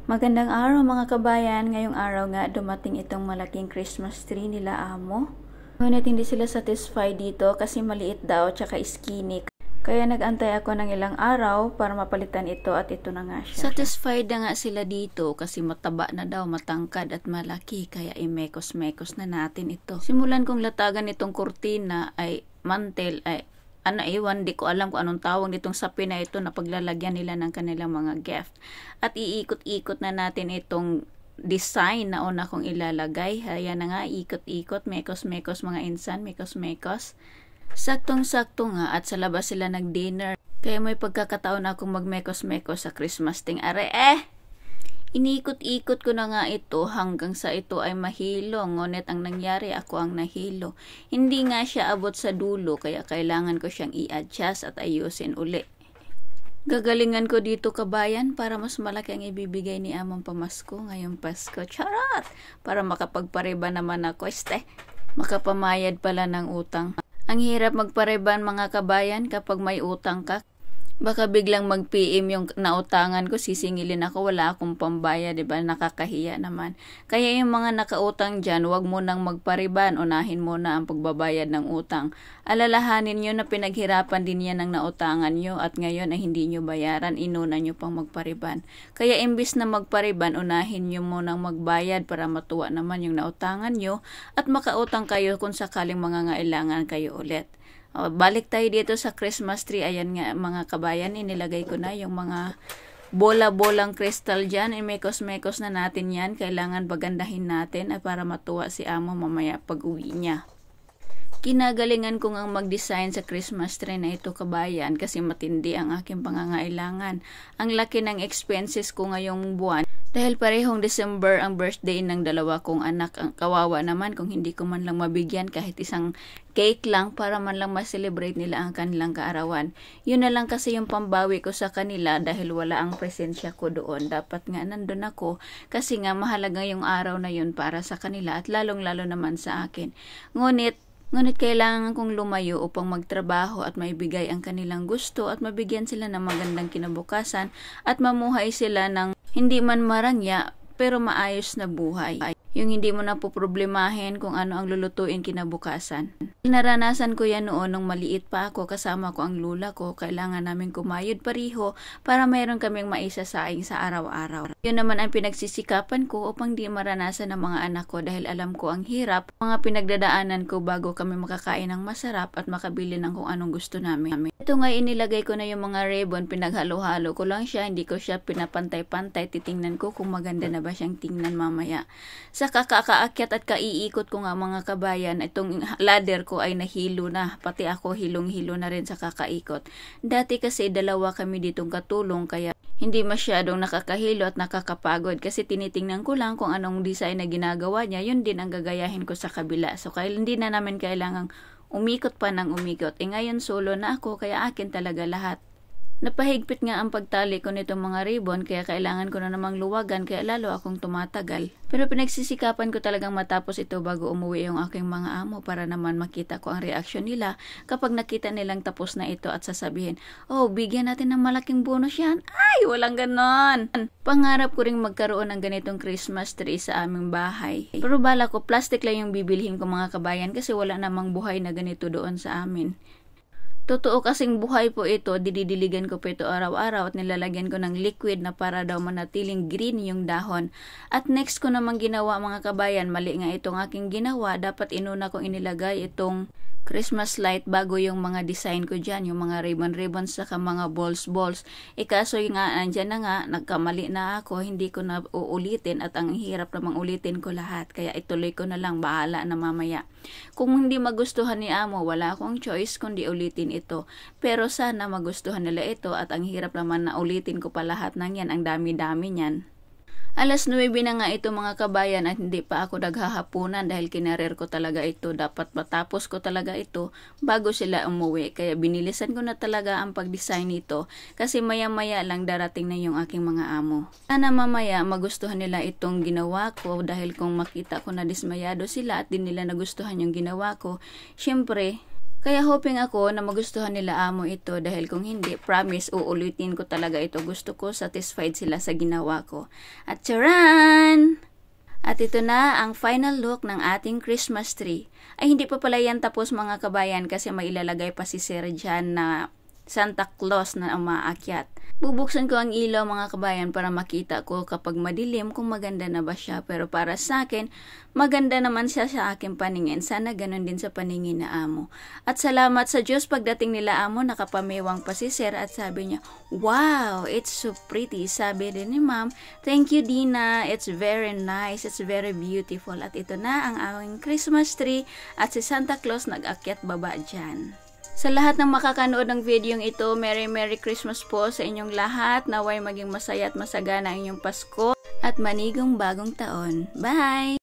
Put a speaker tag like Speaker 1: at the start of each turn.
Speaker 1: Magandang araw mga kabayan. Ngayong araw nga dumating itong malaking Christmas tree nila amo. Ngunit hindi sila satisfied dito kasi maliit daw tsaka skinny. Kaya nag-antay ako ng ilang araw para mapalitan ito at ito na nga siya. Satisfied na nga sila dito kasi mataba na daw, matangkad at malaki. Kaya imekos-mekos na natin ito. Simulan kong latagan itong kurtina ay mantel ay iwan, di ko alam kung anong tawag nitong sapi na ito na paglalagyan nila ng kanilang mga gift. At iikot-ikot na natin itong design na una kong ilalagay. Ayan na nga, ikot-ikot, mekos-mekos mga insan, mekos-mekos. Saktong-sakto nga at sa labas sila nag-dinner. Kaya may pagkakataon akong magmekos-mekos sa Christmas ting are. Inikot-ikot ko na nga ito hanggang sa ito ay mahilo. Ngunit ang nangyari, ako ang nahilo. Hindi nga siya abot sa dulo kaya kailangan ko siyang i-adjust at ayusin uli. Gagalingan ko dito kabayan para mas malaki ang ibibigay ni among pamasko ngayong Pasko. Charot! Para makapagpareba naman ako. Makapamayad pala ng utang. Ang hirap magpareban mga kabayan kapag may utang ka. Baka biglang mag-PM yung nautangan ko, sisingilin ako, wala akong pambaya, diba? Nakakahiya naman. Kaya yung mga nakautang dyan, wag mo nang magpariban, unahin mo na ang pagbabayad ng utang. Alalahanin nyo na pinaghirapan din yan ng nautangan nyo at ngayon ay hindi nyo bayaran, inuna nyo pang magpariban. Kaya imbis na magpariban, unahin nyo munang magbayad para matuwa naman yung nautangan nyo at makautang kayo kung sakaling mangangailangan kayo ulit. Balik tayo dito sa Christmas tree. Ayan nga mga kabayan, inilagay ko na yung mga bola-bolang crystal dyan. Mekos-mekos na natin yan. Kailangan pagandahin natin para matuwa si amo mamaya pag uwi niya. Kinagalingan ko ngang mag-design sa Christmas tree na ito kabayan kasi matindi ang aking pangangailangan. Ang laki ng expenses ko ngayong buwan. Dahil parehong December ang birthday ng dalawa kong anak, ang kawawa naman kung hindi ko man lang mabigyan kahit isang cake lang para man lang ma-celebrate nila ang kanilang kaarawan. Yun na lang kasi yung pambawi ko sa kanila dahil wala ang presensya ko doon. Dapat nga nandun ako kasi nga mahalaga yung araw na yun para sa kanila at lalong-lalo naman sa akin. Ngunit kailangan kong lumayo upang magtrabaho at maibigay ang kanilang gusto at mabigyan sila ng magandang kinabukasan at mamuhay sila ng hindi man marangya pero maayos na buhay. Yung hindi mo na poproblemahin kung ano ang lulutuin kinabukasan. Naranasan ko yan noon nung maliit pa ako, kasama ko ang lula ko. Kailangan namin kumayod pariho para mayroon kaming maisasaing sa araw-araw. Yun naman ang pinagsisikapan ko upang di maranasan ng mga anak ko dahil alam ko ang hirap, mga pinagdadaanan ko bago kami makakain ng masarap at makabili ng kung anong gusto namin. Ito nga inilagay ko na yung mga ribbon, pinaghalo-halo ko lang siya, hindi ko siya pinapantay-pantay, titingnan ko kung maganda na ba siyang tingnan mamaya. Sa kakaakyat at kaiikot ko nga mga kabayan, itong ladder ko ay nahilo na, pati ako hilong-hilo na rin sa kakaikot. Dati kasi dalawa kami ditong katulong kaya hindi masyadong nakakahilo at nakakapagod kasi tinitingnan ko lang kung anong design na ginagawa niya, yun din ang gagayahin ko sa kabila. So kaya hindi na namin kailangang umikot pa ng umikot. Ngayon solo na ako kaya akin talaga lahat. Napahigpit nga ang pagtali ko nitong mga ribbon kaya kailangan ko na namang luwagan kaya lalo akong tumatagal. Pero pinagsisikapan ko talagang matapos ito bago umuwi yung aking mga amo para naman makita ko ang reaksyon nila kapag nakita nilang tapos na ito at sasabihin, oh, bigyan natin ng malaking bonus yan. Ay, walang ganon. Pangarap ko ring magkaroon ng ganitong Christmas tree sa aming bahay. Pero bala ko, plastic lang yung bibilhin ko mga kabayan kasi wala namang buhay na ganito doon sa amin. Totoo kasing buhay po ito, dididiligan ko po ito araw-araw at nilalagyan ko ng liquid na para daw manatiling green yung dahon. At next ko namang ginawa mga kabayan, mali nga itong aking ginawa, dapat inuna kong inilagay itong Christmas light bago yung mga design ko dyan, yung mga ribbon-ribbons saka mga balls. Kaso nga, andyan na nga, nagkamali na ako, hindi ko na uulitin at ang hirap namang ulitin ko lahat. Kaya ituloy ko na lang, bahala na mamaya. Kung hindi magustuhan ni amo, wala akong choice kundi ulitin ito. Pero sana magustuhan nila ito at ang hirap naman na ulitin ko pa lahat ng yan, ang dami-dami niyan. Alas 9 na nga ito mga kabayan at hindi pa ako naghahapunan dahil kinarer ko talaga ito. Dapat matapos ko talaga ito bago sila umuwi. Kaya binilisan ko na talaga ang pag-design nito kasi maya-maya lang darating na yung aking mga amo. Sana mamaya magustuhan nila itong ginawa ko dahil kung makita ko na dismayado sila at din nila nagustuhan yung ginawa ko, syempre Kaya hoping ako na magustuhan nila amo ito dahil kung hindi, promise, uulitin ko talaga ito. Gusto ko satisfied sila sa ginawa ko. At charan! At ito na ang final look ng ating Christmas tree. Ay hindi pa pala yan tapos mga kabayan kasi may ilalagay pa si Sir dyan na Santa Claus na umaakyat. Bubuksan ko ang ilaw mga kabayan para makita ko kapag madilim kung maganda na ba siya. Pero para sa akin, maganda naman siya sa aking paningin. Sana ganun din sa paningin na amo. At salamat sa Diyos pagdating nila amo, nakapamewang pa si Sir at sabi niya, "Wow, it's so pretty." Sabi din ni Ma'am, "Thank you Dina, it's very nice, it's very beautiful." At ito na ang aming Christmas tree at si Santa Claus nag-akyat baba dyan. Sa lahat ng makakanood ng video ito, Merry Christmas po sa inyong lahat. Naway maging masaya at masagana ang inyong Pasko at manigong bagong taon. Bye!